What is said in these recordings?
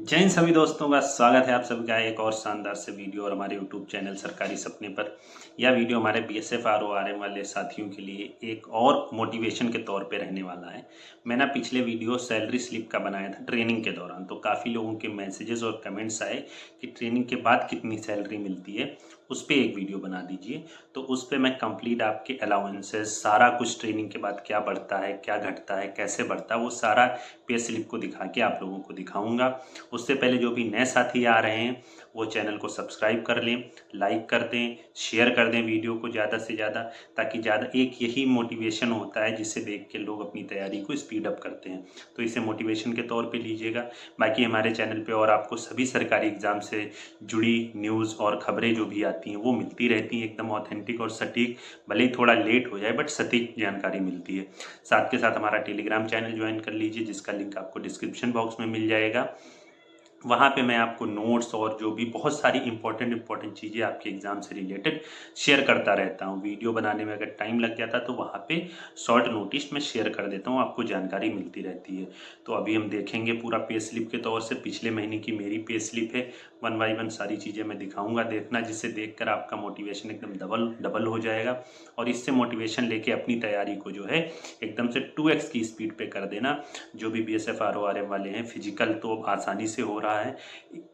जय हिंद सभी दोस्तों का स्वागत है आप सभी का एक और शानदार से वीडियो और हमारे यूट्यूब चैनल सरकारी सपने पर। यह वीडियो हमारे बीएसएफ आरओ वाले साथियों के लिए एक और मोटिवेशन के तौर पे रहने वाला है। मैंने पिछले वीडियो सैलरी स्लिप का बनाया था ट्रेनिंग के दौरान, तो काफ़ी लोगों के मैसेजेस और कमेंट्स आए कि ट्रेनिंग के बाद कितनी सैलरी मिलती है, उस पर एक वीडियो बना दीजिए। तो उस पर मैं कंप्लीट आपके अलाउंसेस सारा कुछ ट्रेनिंग के बाद क्या बढ़ता है, क्या घटता है, कैसे बढ़ता है, वो सारा पे स्लिप को दिखा के आप लोगों को दिखाऊंगा। उससे पहले जो भी नए साथी आ रहे हैं वो चैनल को सब्सक्राइब कर लें, लाइक कर दें, शेयर कर दें वीडियो को ज़्यादा से ज़्यादा, ताकि ज़्यादा एक यही मोटिवेशन होता है जिससे देख के लोग अपनी तैयारी को स्पीड अप करते हैं। तो इसे मोटिवेशन के तौर पे लीजिएगा। बाकी हमारे चैनल पे और आपको सभी सरकारी एग्ज़ाम से जुड़ी न्यूज़ और खबरें जो भी आती हैं वो मिलती रहती हैं, एकदम ऑथेंटिक और सटीक। भले ही थोड़ा लेट हो जाए बट सटीक जानकारी मिलती है। साथ के साथ हमारा टेलीग्राम चैनल ज्वाइन कर लीजिए, जिसका लिंक आपको डिस्क्रिप्शन बॉक्स में मिल जाएगा। वहाँ पे मैं आपको नोट्स और जो भी बहुत सारी इंपॉर्टेंट चीज़ें आपके एग्ज़ाम से रिलेटेड शेयर करता रहता हूँ। वीडियो बनाने में अगर टाइम लग जाता तो वहाँ पे शॉर्ट नोटिस में शेयर कर देता हूँ, आपको जानकारी मिलती रहती है। तो अभी हम देखेंगे पूरा पे स्लिप के तौर से, पिछले महीने की मेरी पे स्लिप है। वन बाई वन सारी चीज़ें मैं दिखाऊँगा, देखना, जिससे देख आपका मोटिवेशन एकदम डबल हो जाएगा। और इससे मोटिवेशन लेके अपनी तैयारी को जो है एकदम से 2x की स्पीड पे कर देना। जो भी BSF RORM वाले हैं, फिजिकल तो आसानी से हो रहा है,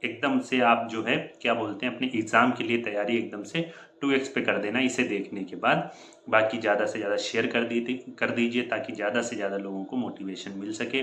एकदम से आप जो है क्या बोलते हैं अपने एग्ज़ाम के लिए तैयारी एकदम से 2x पे कर देना इसे देखने के बाद। बाकी ज़्यादा से ज़्यादा शेयर कर दीजिए ताकि ज़्यादा से ज़्यादा लोगों को मोटिवेशन मिल सके,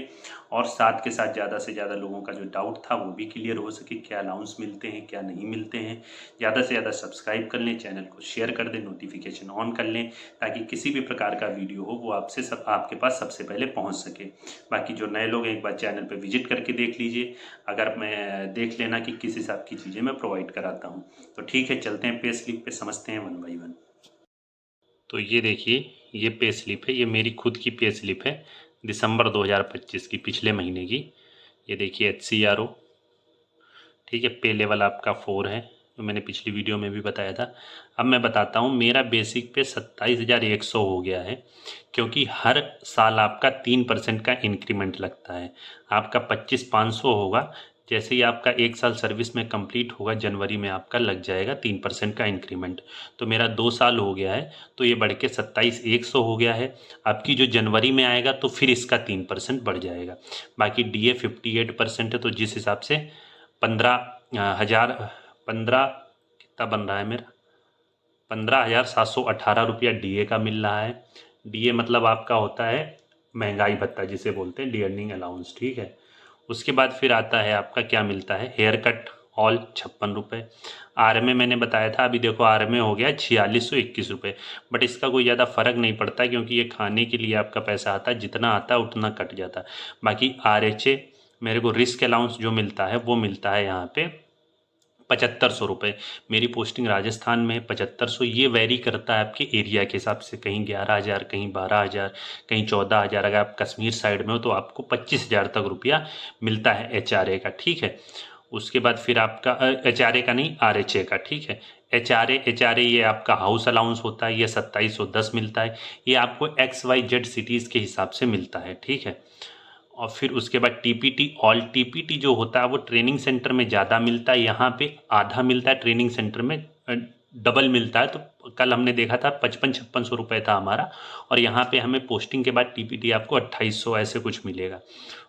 और साथ के साथ ज़्यादा से ज़्यादा लोगों का जो डाउट था वो भी क्लियर हो सके, क्या अलाउंस मिलते हैं क्या नहीं मिलते हैं। ज़्यादा से ज़्यादा सब्सक्राइब कर लें, चैनल को शेयर कर दें, नोटिफिकेशन ऑन कर लें, ताकि किसी भी प्रकार का वीडियो हो वो आपके पास सबसे पहले पहुँच सके। बाकी जो नए लोग हैं एक बार चैनल पर विजिट करके देख लीजिए, अगर मैं देख लेना कि किस हिसाब की चीज़ें मैं प्रोवाइड कराता हूँ। तो ठीक है, चलते हैं पे स्लिप पे, समझते हैं वन बाई वन। तो ये देखिए, ये पे स्लिप है, ये मेरी खुद की पे स्लिप है दिसंबर 2025 की, पिछले महीने की। ये देखिए HCRO, ठीक है। पे लेवल आपका 4 है, जो मैंने पिछली वीडियो में भी बताया था। अब मैं बताता हूँ, मेरा बेसिक पे 27,100 हो गया है, क्योंकि हर साल आपका 3% का इंक्रीमेंट लगता है। आपका 25,500 होगा, जैसे ही आपका एक साल सर्विस में कंप्लीट होगा जनवरी में आपका लग जाएगा 3% का इंक्रीमेंट। तो मेरा 2 साल हो गया है, तो ये बढ़ के 27,100 हो गया है। आपकी जो जनवरी में आएगा तो फिर इसका 3% बढ़ जाएगा। बाकी DA 58% है, तो जिस हिसाब से 15,000 15 कितना बन रहा है मेरा, 15,718 रुपया DA का मिल रहा है। DA मतलब आपका होता है महंगाई भत्ता, जिसे बोलते हैं डी अर्निंग अलाउंस, ठीक है। उसके बाद फिर आता है आपका क्या मिलता है, हेयर कट ऑल 56 रुपये। RMA मैंने बताया था, अभी देखो RMA हो गया 4621 रुपये, बट इसका कोई ज़्यादा फ़र्क नहीं पड़ता, क्योंकि ये खाने के लिए आपका पैसा आता है, जितना आता है उतना कट जाता है। बाकी RHA मेरे को रिस्क अलाउंस जो मिलता है वो मिलता है यहाँ पे 7500 रुपये। मेरी पोस्टिंग राजस्थान में है, 7500। ये वेरी करता है आपके एरिया के हिसाब से, कहीं 11,000, कहीं 12,000, कहीं 14,000। अगर आप कश्मीर साइड में हो तो आपको 25,000 तक रुपया मिलता है HRA का, ठीक है। उसके बाद फिर आपका HRA का नहीं, RHA का, ठीक है। HRA ये आपका हाउस अलाउंस होता है, ये 2710 मिलता है। ये आपको XYZ सिटीज़ के हिसाब से मिलता है, ठीक है। और फिर उसके बाद TPT ऑल, TPT जो होता है वो ट्रेनिंग सेंटर में ज़्यादा मिलता है, यहाँ पे आधा मिलता है, ट्रेनिंग सेंटर में डबल मिलता है। तो कल हमने देखा था 55-56 रुपये था हमारा, और यहाँ पे हमें पोस्टिंग के बाद TPT आपको 2800 ऐसे कुछ मिलेगा।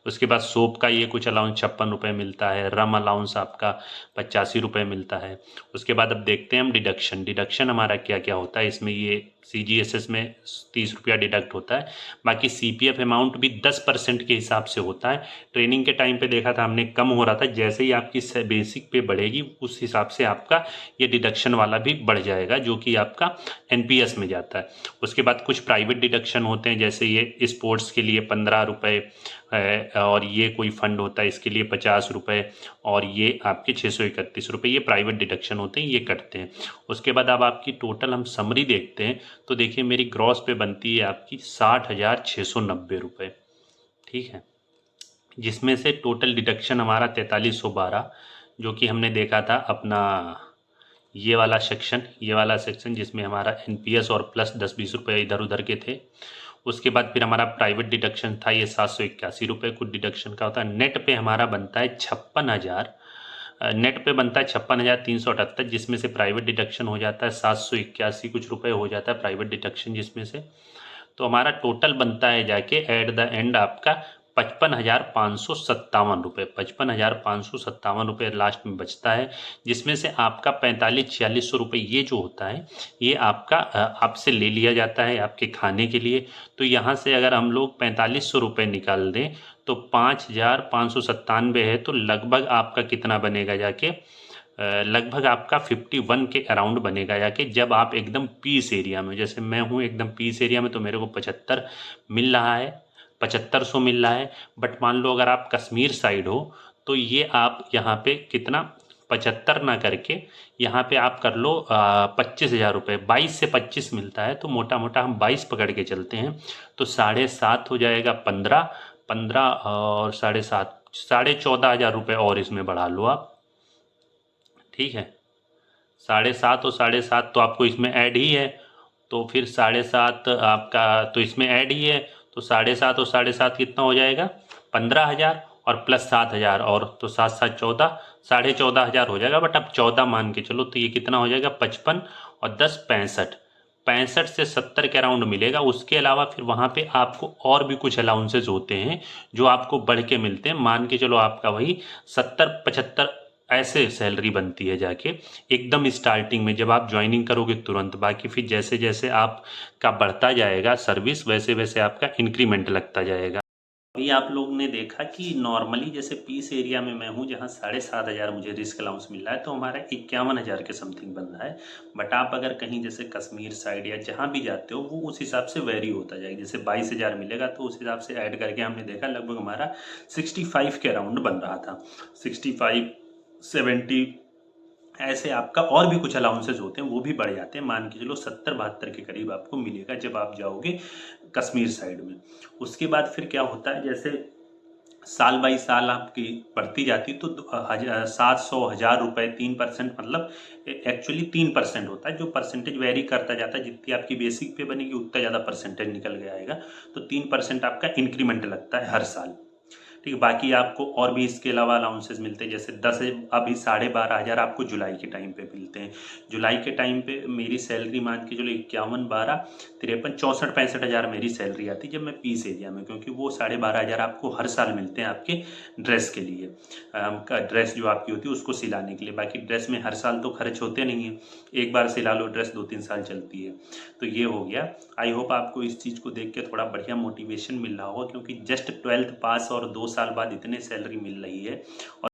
उसके बाद सोप का ये कुछ अलाउंस 56 रुपये मिलता है, रम अलाउंस आपका 85 रुपये मिलता है। उसके बाद अब देखते हैं हम डिडक्शन हमारा क्या क्या होता है इसमें। ये CGSS में 30 रुपया डिडक्ट होता है। बाकी CPF अमाउंट भी 10% के हिसाब से होता है। ट्रेनिंग के टाइम पे देखा था हमने कम हो रहा था, जैसे ही आपकी बेसिक पे बढ़ेगी उस हिसाब से आपका ये डिडक्शन वाला भी बढ़ जाएगा, जो कि आपका NPS में जाता है। उसके बाद कुछ प्राइवेट डिडक्शन होते हैं, जैसे ये स्पोर्ट्स के लिए 15 रुपये है, और ये कोई फंड होता है इसके लिए 50 रुपये, और ये आपके 631 रुपये, ये प्राइवेट डिडक्शन होते हैं, ये कटते हैं। उसके बाद अब आपकी टोटल हम समरी देखते हैं, तो देखिए मेरी ग्रॉस पे बनती है आपकी 60,690 रुपये, ठीक है। जिसमें से टोटल डिडक्शन हमारा 4312, जो कि हमने देखा था अपना ये वाला सेक्शन जिसमें हमारा एनपीएस और प्लस 10-20 रुपये इधर उधर के थे। उसके बाद फिर हमारा प्राइवेट डिडक्शन था, ये 781 रुपये कुछ डिडक्शन का होता है। नेट पे हमारा बनता है 56,000, नेट पे बनता है 56,378, जिसमें से प्राइवेट डिडक्शन हो जाता है 781 कुछ रुपये हो जाता है प्राइवेट डिडक्शन जिसमें से। तो हमारा टोटल बनता है जाके एट द एंड आपका 55,557 रुपये लास्ट में बचता है, जिसमें से आपका 45-46 रुपये ये जो होता है ये आपका आपसे ले लिया जाता है आपके खाने के लिए। तो यहाँ से अगर हम लोग 4500 रुपये निकाल दें तो 5,597 है, तो लगभग आपका कितना बनेगा जाके, लगभग आपका 51 के अराउंड बनेगा जाके, जब आप एकदम पीस एरिया में, जैसे मैं हूँ एकदम पीस एरिया में, तो मेरे को 75 मिल रहा है, 7500 मिल रहा है। बट मान लो अगर आप कश्मीर साइड हो तो ये आप यहाँ पे कितना 75 ना करके यहाँ पे आप कर लो 25,000 रुपये, 22 से 25 मिलता है, तो मोटा मोटा हम 22 पकड़ के चलते हैं, तो 7.5 हो जाएगा 15 और 7.5 14,500 रुपये और इसमें बढ़ा लो आप, ठीक है। 7.5 और 7.5 तो आपको इसमें ऐड ही है, तो फिर 7.5 आपका तो इसमें ऐड ही है, तो 7.5 और 7.5 कितना हो जाएगा 15,000 और प्लस 7,000 और तो 7-7 14, 14,500 हो जाएगा। बट अब 14 मान के चलो तो ये कितना हो जाएगा 55 और 10 65 से 70 के अराउंड मिलेगा। उसके अलावा फिर वहाँ पे आपको और भी कुछ अलाउंसेज होते हैं जो आपको बढ़ के मिलते हैं। मान के चलो आपका वही 70-75 ऐसे सैलरी बनती है जाके एकदम स्टार्टिंग में जब आप ज्वाइनिंग करोगे तुरंत। बाकी फिर जैसे जैसे आपका बढ़ता जाएगा सर्विस वैसे वैसे आपका इंक्रीमेंट लगता जाएगा। अभी आप लोग ने देखा कि नॉर्मली जैसे पीस एरिया में मैं हूँ जहाँ 7,500 मुझे रिस्क अलाउंस मिल रहा है, तो हमारा 51,000 के समथिंग बन रहा है। बट आप अगर कहीं जैसे कश्मीर साइड या जहाँ भी जाते हो वो उस हिसाब से वेरी होता जाएगा। जैसे 22,000 मिलेगा तो उस हिसाब से ऐड करके हमने देखा लगभग हमारा 65 के अराउंड बन रहा था, 65 70 ऐसे आपका और भी कुछ अलाउंसेज होते हैं वो भी बढ़ जाते हैं। मान के चलो 70-72 के करीब आपको मिलेगा जब आप जाओगे कश्मीर साइड में। उसके बाद फिर क्या होता है, जैसे साल बाई साल आपकी बढ़ती जाती तो 700-1,000 रुपये 3% मतलब एक्चुअली 3% होता है, जो परसेंटेज वेरी करता जाता है। जितनी आपकी बेसिक पे बनेगी उतना ज़्यादा परसेंटेज निकल के आएगा, तो 3% आपका इंक्रीमेंट लगता है हर साल, ठीक है। बाकी आपको और भी इसके अलावा अलाउंसेस मिलते हैं, जैसे 10 अभी 12,500 आपको जुलाई के टाइम पे मिलते हैं। जुलाई के टाइम पे मेरी सैलरी मान के चलो 51 12 53 64 65,000 मेरी सैलरी आती है जब मैं पीस एरिया में, क्योंकि वो 12,500 आपको हर साल मिलते हैं आपके ड्रेस के लिए, ड्रेस जो आपकी होती है उसको सिलाने के लिए। बाकी ड्रेस में हर साल तो खर्च होते नहीं हैं, एक बार सिला लो ड्रेस 2-3 साल चलती है। तो ये हो गया। आई होप आपको इस चीज़ को देख के थोड़ा बढ़िया मोटिवेशन मिल रहा होगा, क्योंकि जस्ट 12th पास और 2 साल बाद इतने सैलरी मिल रही है। और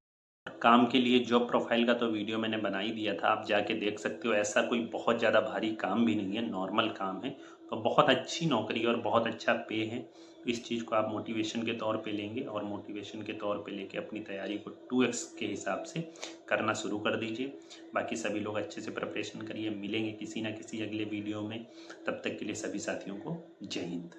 काम के लिए जॉब प्रोफाइल का तो वीडियो मैंने बना ही दिया था, आप जाके देख सकते हो। ऐसा कोई बहुत ज़्यादा भारी काम भी नहीं है, नॉर्मल काम है, तो बहुत अच्छी नौकरी और बहुत अच्छा पे है। इस चीज़ को आप मोटिवेशन के तौर पे लेंगे और मोटिवेशन के तौर पे लेके अपनी तैयारी को 2x के हिसाब से करना शुरू कर दीजिए। बाकी सभी लोग अच्छे से प्रिपरेशन करिए। मिलेंगे किसी ना किसी अगले वीडियो में, तब तक के लिए सभी साथियों को जय हिंद।